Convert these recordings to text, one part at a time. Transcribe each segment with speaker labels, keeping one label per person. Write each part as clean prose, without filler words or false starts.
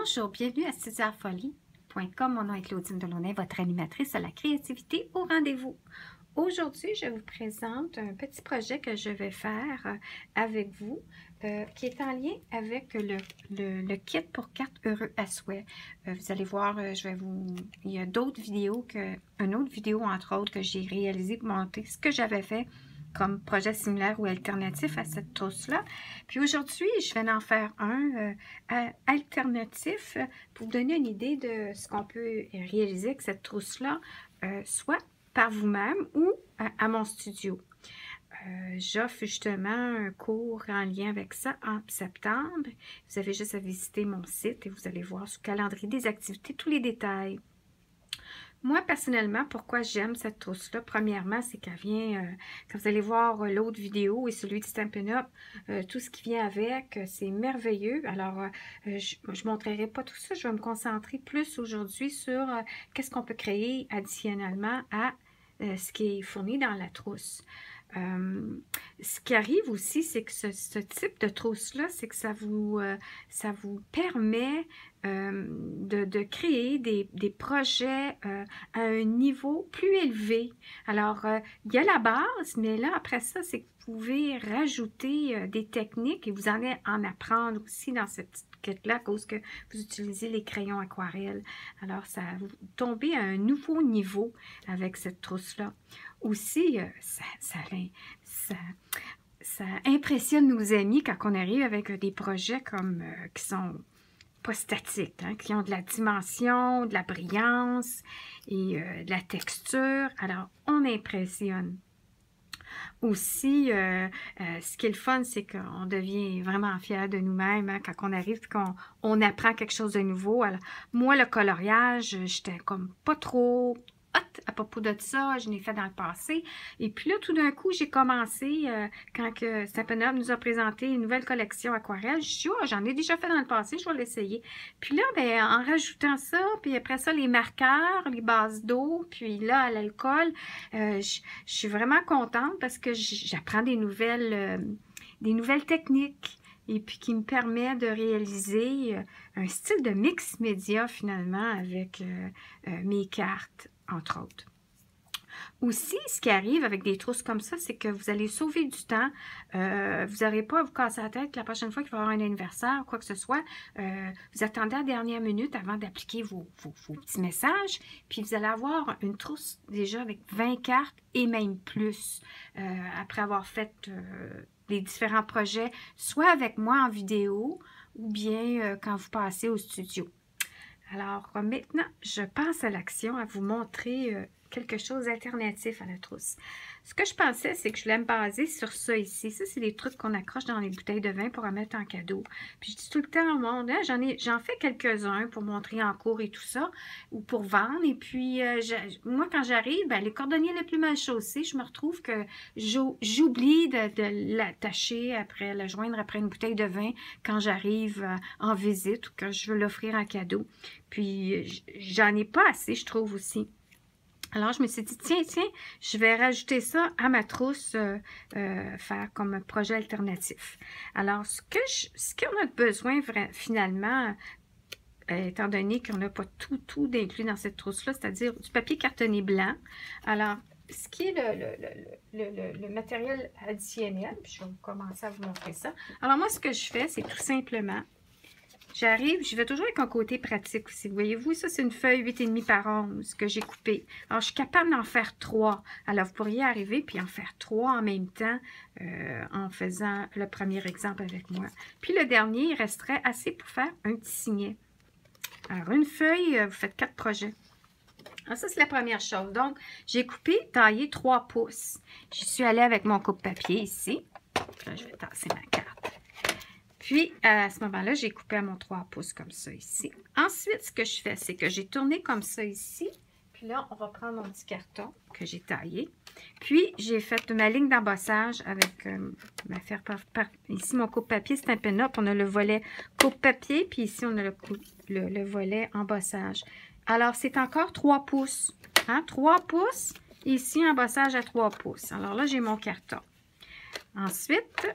Speaker 1: Bonjour, bienvenue à césarfolie.com. Mon nom est Claudine Delaunay, votre animatrice à la créativité au rendez-vous. Aujourd'hui, je vous présente un petit projet que je vais faire avec vous, qui est en lien avec le kit pour cartes heureux à souhait. Vous allez voir, il y a d'autres vidéos, une autre vidéo entre autres que j'ai réalisée pour montrer ce que j'avais fait comme projet similaire ou alternatif à cette trousse-là. Puis aujourd'hui, je vais en faire un alternatif pour vous donner une idée de ce qu'on peut réaliser avec cette trousse-là, soit par vous-même ou à mon studio. J'offre justement un cours en lien avec ça en septembre. Vous avez juste à visiter mon site et vous allez voir sur le calendrier des activités tous les détails. Moi, personnellement, pourquoi j'aime cette trousse-là? Premièrement, c'est qu'elle vient, quand vous allez voir l'autre vidéo et celui de Stampin' Up, tout ce qui vient avec, c'est merveilleux. Alors, je ne montrerai pas tout ça, je vais me concentrer plus aujourd'hui sur qu'est-ce qu'on peut créer additionnellement à ce qui est fourni dans la trousse. Ce qui arrive aussi, c'est que ce type de trousse-là, c'est que ça vous permet de créer des projets à un niveau plus élevé. Alors, il y a la base, mais là, après ça, c'est que vous pouvez rajouter des techniques et vous allez en apprendre aussi dans cette petite kit-là à cause que vous utilisez les crayons aquarelles. Alors, vous tombez à un nouveau niveau avec cette trousse-là. Aussi, ça impressionne nos amis quand on arrive avec des projets comme qui sont pas statiques, hein, qui ont de la dimension, de la brillance et de la texture. Alors, on impressionne. Aussi, ce qui est le fun, c'est qu'on devient vraiment fiers de nous-mêmes hein, quand on arrive et qu'on apprend quelque chose de nouveau. Alors, moi, le coloriage, j'étais comme pas trop à propos de ça, je l'ai fait dans le passé. Et puis là, tout d'un coup, j'ai commencé, quand Stampin' Up nous a présenté une nouvelle collection aquarelle, je suis oh, j'en ai déjà fait dans le passé, je vais l'essayer. Puis là, ben, en rajoutant ça, puis après ça, les marqueurs, les bases d'eau, puis là, à l'alcool, je suis vraiment contente parce que j'apprends des nouvelles techniques. Et puis qui me permet de réaliser un style de mix média finalement avec mes cartes, entre autres. Aussi, ce qui arrive avec des trousses comme ça, c'est que vous allez sauver du temps. Vous n'aurez pas à vous casser la tête la prochaine fois qu'il va y avoir un anniversaire ou quoi que ce soit. Vous attendez à la dernière minute avant d'appliquer vos petits messages. Puis vous allez avoir une trousse déjà avec 20 cartes et même plus après avoir fait les différents projets, soit avec moi en vidéo ou bien quand vous passez au studio. Alors maintenant, je passe à l'action, à vous montrer quelque chose d'alternatif à la trousse. Ce que je pensais, c'est que je voulais me baser sur ça ici. Ça, c'est des trucs qu'on accroche dans les bouteilles de vin pour en mettre en cadeau. Puis je dis tout le temps au monde, hein, j'en fais quelques-uns pour montrer en cours et tout ça, ou pour vendre. Et puis, moi, quand j'arrive, ben, les cordonniers les plus mal chaussés, je me retrouve que j'oublie de l'attacher après, le joindre après une bouteille de vin quand j'arrive en visite ou quand je veux l'offrir en cadeau. Puis, j'en ai pas assez, je trouve aussi. Alors, je me suis dit, tiens, je vais rajouter ça à ma trousse, faire comme projet alternatif. Alors, ce qu'on a besoin finalement, étant donné qu'on n'a pas tout inclus dans cette trousse-là, c'est-à-dire du papier cartonné blanc. Alors, ce qui est le matériel additionnel, puis je vais commencer à vous montrer ça. Alors, moi, ce que je fais, c'est tout simplement... J'arrive, je vais toujours avec un côté pratique aussi. Voyez-vous, ça, c'est une feuille 8,5 par 11 que j'ai coupée. Alors, je suis capable d'en faire 3. Alors, vous pourriez arriver puis en faire 3 en même temps en faisant le premier exemple avec moi. Puis, le dernier, il resterait assez pour faire un petit signet. Alors, une feuille, vous faites 4 projets. Alors, ça, c'est la première chose. Donc, j'ai coupé, taillé 3 pouces. Je suis allée avec mon coupe-papier ici. Là, je vais tasser ma carte. Puis, à ce moment-là, j'ai coupé à mon 3 pouces comme ça ici. Ensuite, ce que je fais, c'est que j'ai tourné comme ça ici. Puis là, on va prendre mon petit carton que j'ai taillé. Puis, j'ai fait ma ligne d'embossage avec ma fer ici, mon coupe-papier Stampin' Up. On a le volet coupe-papier, puis ici, on a le volet embossage. Alors, c'est encore 3 pouces. Hein? 3 pouces. Ici, embossage à 3 pouces. Alors là, j'ai mon carton. Ensuite,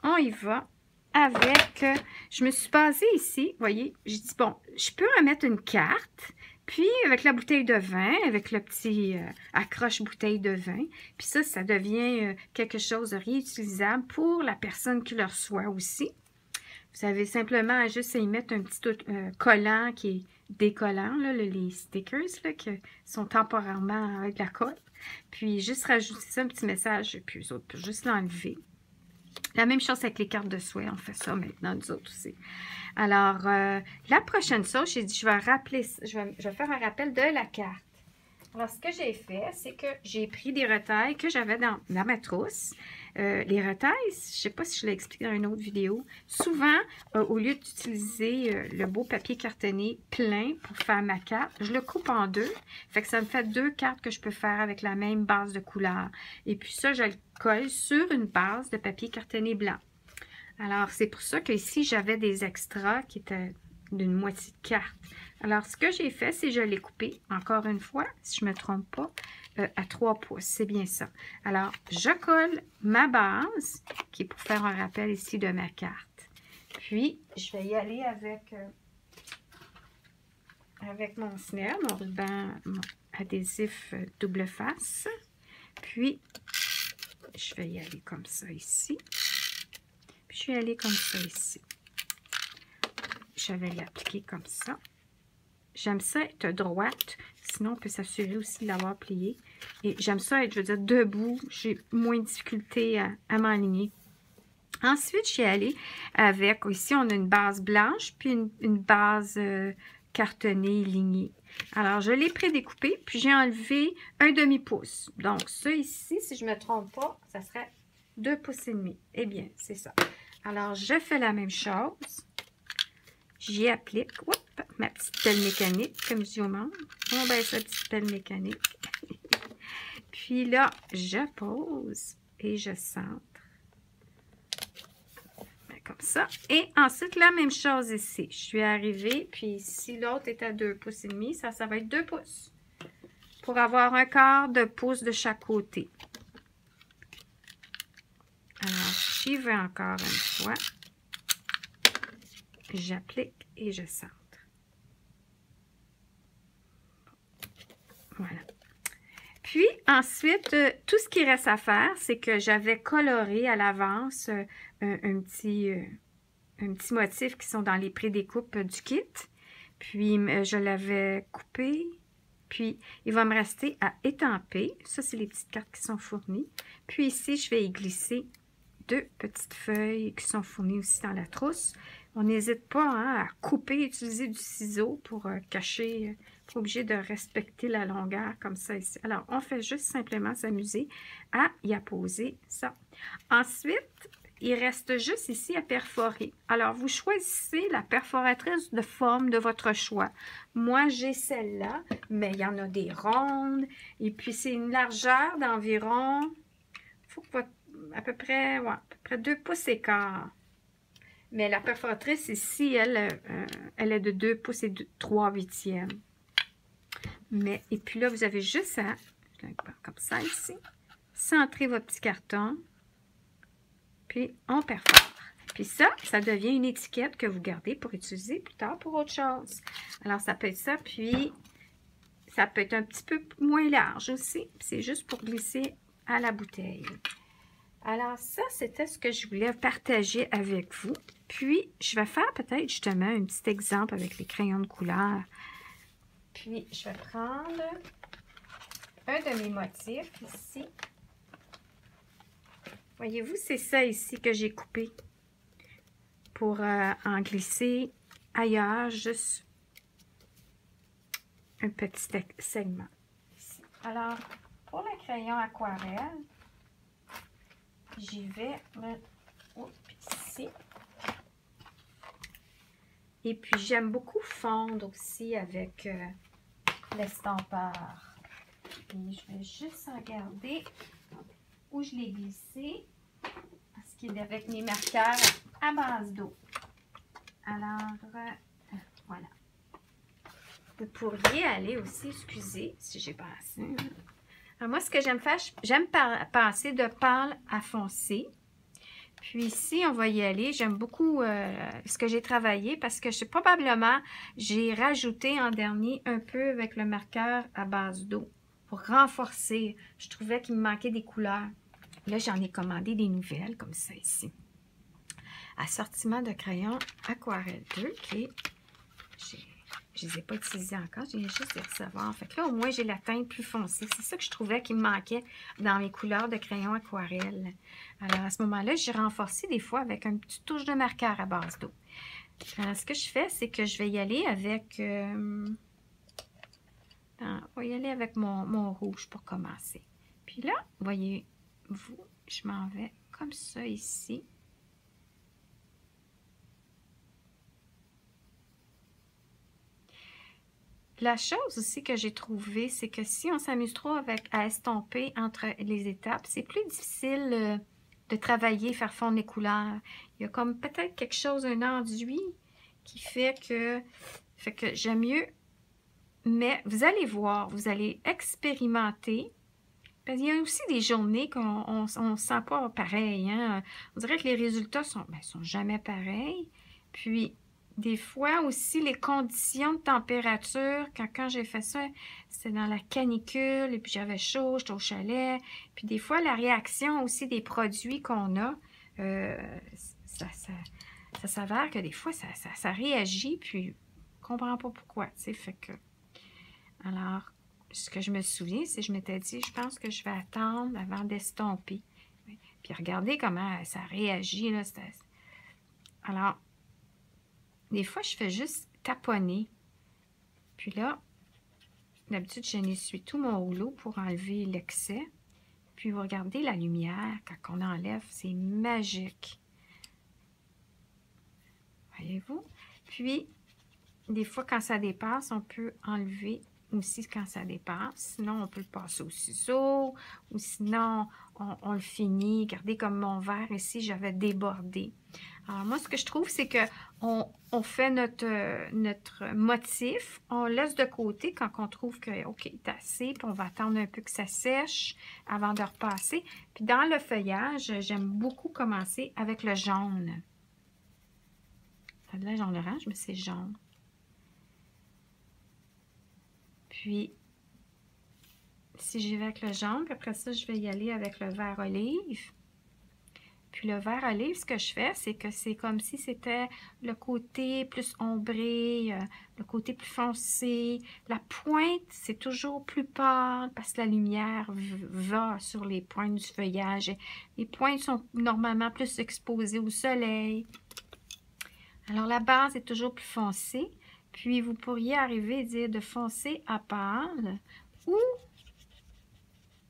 Speaker 1: on y va avec... je me suis basée ici, vous voyez, j'ai dit, bon, je peux en mettre une carte, puis avec la bouteille de vin, avec le petit accroche bouteille de vin, puis ça devient quelque chose de réutilisable pour la personne qui le reçoit aussi. Vous avez simplement juste à y mettre un petit collant qui est décollant, là, les stickers là, qui sont temporairement avec la colle. Puis juste rajouter ça, un petit message, puis eux autres, puis juste l'enlever. La même chose avec les cartes de souhait, on fait ça maintenant, nous autres aussi. Alors, la prochaine chose, j'ai dit, je vais faire un rappel de la carte. Alors, ce que j'ai fait, c'est que j'ai pris des retailles que j'avais dans ma trousse. Les retailles, je ne sais pas si je l'ai expliqué dans une autre vidéo, souvent, au lieu d'utiliser le beau papier cartonné plein pour faire ma carte, je le coupe en deux. Fait que ça me fait 2 cartes que je peux faire avec la même base de couleur. Et puis ça, je le colle sur une base de papier cartonné blanc. Alors, c'est pour ça que ici, j'avais des extras qui étaient d'une moitié de carte. Alors, ce que j'ai fait, c'est que je l'ai coupé, encore une fois, si je ne me trompe pas, à 3 pouces. C'est bien ça. Alors, je colle ma base, qui est pour faire un rappel ici de ma carte. Puis, je vais y aller avec mon snare, mon ruban adhésif double face. Puis, je vais y aller comme ça ici. Puis, je vais y aller comme ça ici. Je vais l'appliquer comme ça. J'aime ça être droite, sinon on peut s'assurer aussi de l'avoir plié. Et j'aime ça être, je veux dire, debout. J'ai moins de difficulté à m'aligner. Ensuite, je suis allée avec, ici on a une base blanche, puis une base cartonnée, lignée. Alors, je l'ai prédécoupé, puis j'ai enlevé un demi-pouce. Donc, ça ici, si je ne me trompe pas, ça serait 2 pouces et demi. Eh bien, c'est ça. Alors, je fais la même chose. J'y applique ma petite pelle mécanique, comme je dis au monde. On baisse la petite pelle mécanique. Puis là, je pose et je centre. Comme ça. Et ensuite, la même chose ici. Je suis arrivée, puis si l'autre est à 2 pouces et demi, ça va être 2 pouces. Pour avoir un quart de pouce de chaque côté. Alors, j'y vais encore une fois. J'applique et je centre. Voilà. Puis ensuite, tout ce qui reste à faire, c'est que j'avais coloré à l'avance un petit motif qui sont dans les prédécoupes du kit. Puis je l'avais coupé. Puis il va me rester à étamper. Ça, c'est les petites cartes qui sont fournies. Puis ici, je vais y glisser 2 petites feuilles qui sont fournies aussi dans la trousse. On n'hésite pas à couper, utiliser du ciseau pour cacher, pas obligé de respecter la longueur comme ça ici. Alors, on fait juste simplement s'amuser à y apposer ça. Ensuite, il reste juste ici à perforer. Alors, vous choisissez la perforatrice de forme de votre choix. Moi, j'ai celle-là, mais il y en a des rondes. Et puis, c'est une largeur d'environ, à peu près 2 pouces et quart. Mais la perforatrice ici, elle est de 2 pouces et 3/8. Et puis là, vous avez juste à, comme ça ici, centrer votre petit carton. Puis on perfore. Puis ça devient une étiquette que vous gardez pour utiliser plus tard pour autre chose. Alors, ça peut être ça, puis ça peut être un petit peu moins large aussi. C'est juste pour glisser à la bouteille. Alors, ça, c'était ce que je voulais partager avec vous. Puis, je vais faire peut-être justement un petit exemple avec les crayons de couleur. Puis, je vais prendre un de mes motifs ici. Voyez-vous, c'est ça ici que j'ai coupé pour en glisser ailleurs, juste un petit segment ici. Alors, pour le crayon aquarelle, j'y vais ici. Et puis, j'aime beaucoup fondre aussi avec l'estampeur. Et je vais juste regarder où je l'ai glissé. Parce qu'il est avec mes marqueurs à base d'eau. Alors, voilà. Vous pourriez aller aussi, excusez si j'ai pas assez. Alors, moi, ce que j'aime faire, j'aime passer de pâle à foncé. Puis ici, on va y aller. J'aime beaucoup ce que j'ai travaillé parce que probablement, j'ai rajouté en dernier un peu avec le marqueur à base d'eau pour renforcer. Je trouvais qu'il me manquait des couleurs. Là, j'en ai commandé des nouvelles comme ça ici. Assortiment de crayons Aquarelle 2 qui est... Je ne les ai pas utilisés encore, je viens juste de les recevoir. Fait que là, au moins, j'ai la teinte plus foncée. C'est ça que je trouvais qui me manquait dans mes couleurs de crayon aquarelle. Alors, à ce moment-là, j'ai renforcé des fois avec une petite touche de marqueur à base d'eau. Ce que je fais, c'est que je vais y aller avec... on va y aller avec mon rouge pour commencer. Puis là, voyez-vous, je m'en vais comme ça ici. La chose aussi que j'ai trouvée, c'est que si on s'amuse trop à estomper entre les étapes, c'est plus difficile de travailler, faire fondre les couleurs. Il y a comme peut-être quelque chose, un enduit qui fait que j'aime mieux. Mais vous allez voir, vous allez expérimenter. Parce qu'il y a aussi des journées qu'on ne sent pas pareil. Hein? On dirait que les résultats sont jamais pareils. Puis, des fois aussi, les conditions de température, quand j'ai fait ça, c'était dans la canicule, et puis j'avais chaud, j'étais au chalet. Puis des fois, la réaction aussi des produits qu'on a, ça s'avère que des fois, ça réagit, puis on ne comprend pas pourquoi. Fait que... Alors, ce que je me souviens, c'est que je m'étais dit, je pense que je vais attendre avant d'estomper. Puis regardez comment ça réagit. Là, alors, des fois, je fais juste taponner. Puis là, d'habitude, je essuie tout mon rouleau pour enlever l'excès. Puis vous regardez la lumière, quand on enlève, c'est magique. Voyez-vous? Puis, des fois, quand ça dépasse, on peut enlever aussi quand ça dépasse. Sinon, on peut le passer au ciseau ou sinon, on le finit. Regardez comme mon verre ici, j'avais débordé. Alors, moi, ce que je trouve, c'est qu'on fait notre motif, on laisse de côté quand on trouve que, OK, c'est assez, puis on va attendre un peu que ça sèche avant de repasser. Puis dans le feuillage, j'aime beaucoup commencer avec le jaune. Ça a de la jaune-orange, mais c'est jaune. Puis, si j'y vais avec le jaune, puis après ça, je vais y aller avec le vert olive. Puis le vert olive, ce que je fais, c'est que c'est comme si c'était le côté plus ombré, le côté plus foncé. La pointe, c'est toujours plus pâle parce que la lumière va sur les pointes du feuillage. Les pointes sont normalement plus exposées au soleil. Alors la base est toujours plus foncée. Puis, vous pourriez arriver à dire de foncé à pâle ou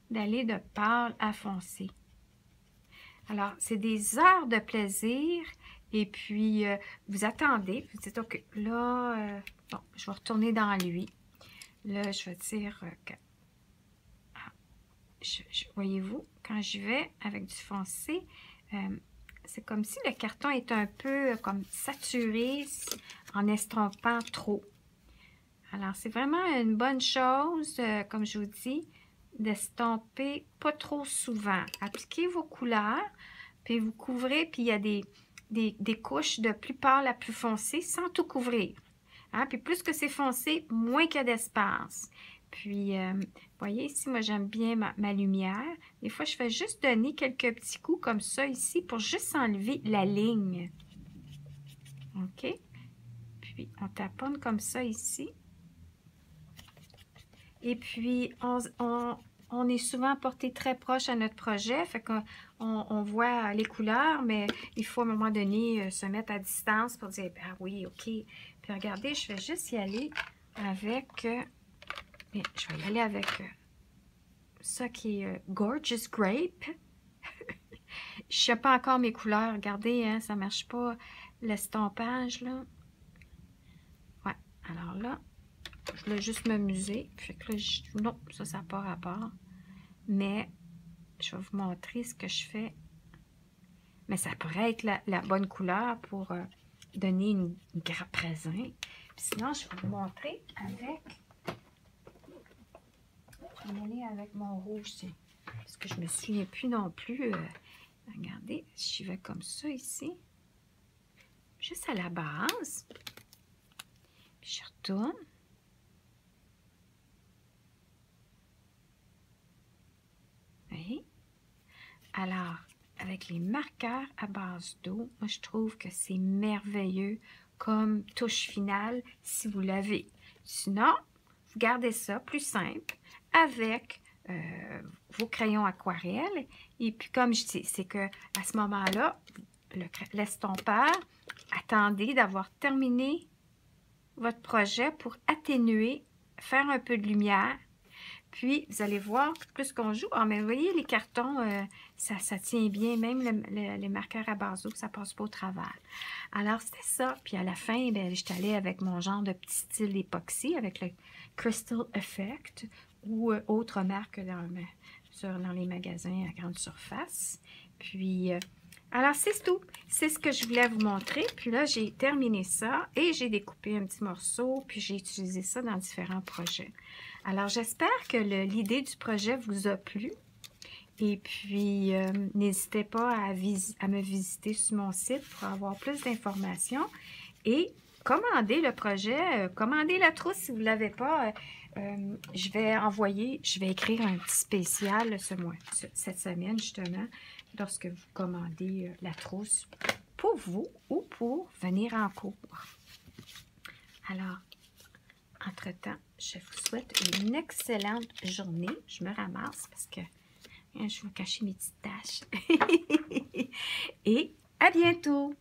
Speaker 1: d'aller de pâle à foncé. Alors, c'est des heures de plaisir et puis vous attendez. Vous dites, OK, là, bon, je vais retourner dans lui. Là, je vais dire que... voyez-vous, quand je vais avec du foncé, c'est comme si le carton est un peu comme saturé en estompant trop. Alors, c'est vraiment une bonne chose, comme je vous dis, d'estomper pas trop souvent. Appliquez vos couleurs, puis vous couvrez, puis il y a des couches de plus pâle à plus foncé sans tout couvrir. Hein? Puis plus que c'est foncé, moins qu'il y a d'espace. Puis, vous voyez ici, moi j'aime bien ma lumière. Des fois, je fais juste donner quelques petits coups comme ça ici pour juste enlever la ligne. OK? Puis, on taponne comme ça ici. Et puis, on est souvent porté très proche à notre projet, fait qu'on voit les couleurs, mais il faut à un moment donné se mettre à distance pour dire, ah oui, OK. Puis regardez, je vais juste y aller avec... je vais y aller avec ça qui est Gorgeous Grape. Je ne sais pas encore mes couleurs. Regardez, hein, ça ne marche pas l'estompage, là. Ouais, alors là, je voulais juste m'amuser. Fait que là, non, ça n'a pas rapport. Mais, je vais vous montrer ce que je fais. Mais ça pourrait être la bonne couleur pour donner une grappe raisin. Puis sinon, je vais vous montrer avec... Je vais y aller avec mon rouge, parce que je ne me souviens plus non plus. Regardez, j'y vais comme ça ici. Juste à la base. Puis je retourne. Oui. Alors, avec les marqueurs à base d'eau, moi je trouve que c'est merveilleux comme touche finale si vous l'avez. Sinon, vous gardez ça plus simple avec vos crayons aquarelles. Et puis comme je dis, c'est que à ce moment-là, l'estompeur, attendez d'avoir terminé votre projet pour atténuer, faire un peu de lumière. Puis, vous allez voir, plus qu'on joue, mais vous voyez, les cartons, ça tient bien, même les marqueurs à base d'eau, ça passe pas au travers. Alors, c'était ça. Puis à la fin, ben, j'étais allée avec mon genre de petit style époxy, avec le Crystal Effect ou autre marque dans les magasins à grande surface. Puis, alors, c'est tout. C'est ce que je voulais vous montrer. Puis là, j'ai terminé ça et j'ai découpé un petit morceau, puis j'ai utilisé ça dans différents projets. Alors, j'espère que l'idée du projet vous a plu. Et puis, n'hésitez pas à me visiter sur mon site pour avoir plus d'informations. Et commandez le projet, commandez la trousse si vous ne l'avez pas. Je vais écrire un petit spécial cette semaine, justement, lorsque vous commandez la trousse pour vous ou pour venir en cours. Alors, entre-temps, je vous souhaite une excellente journée. Je me ramasse parce que je vais cacher mes petites taches. Et à bientôt!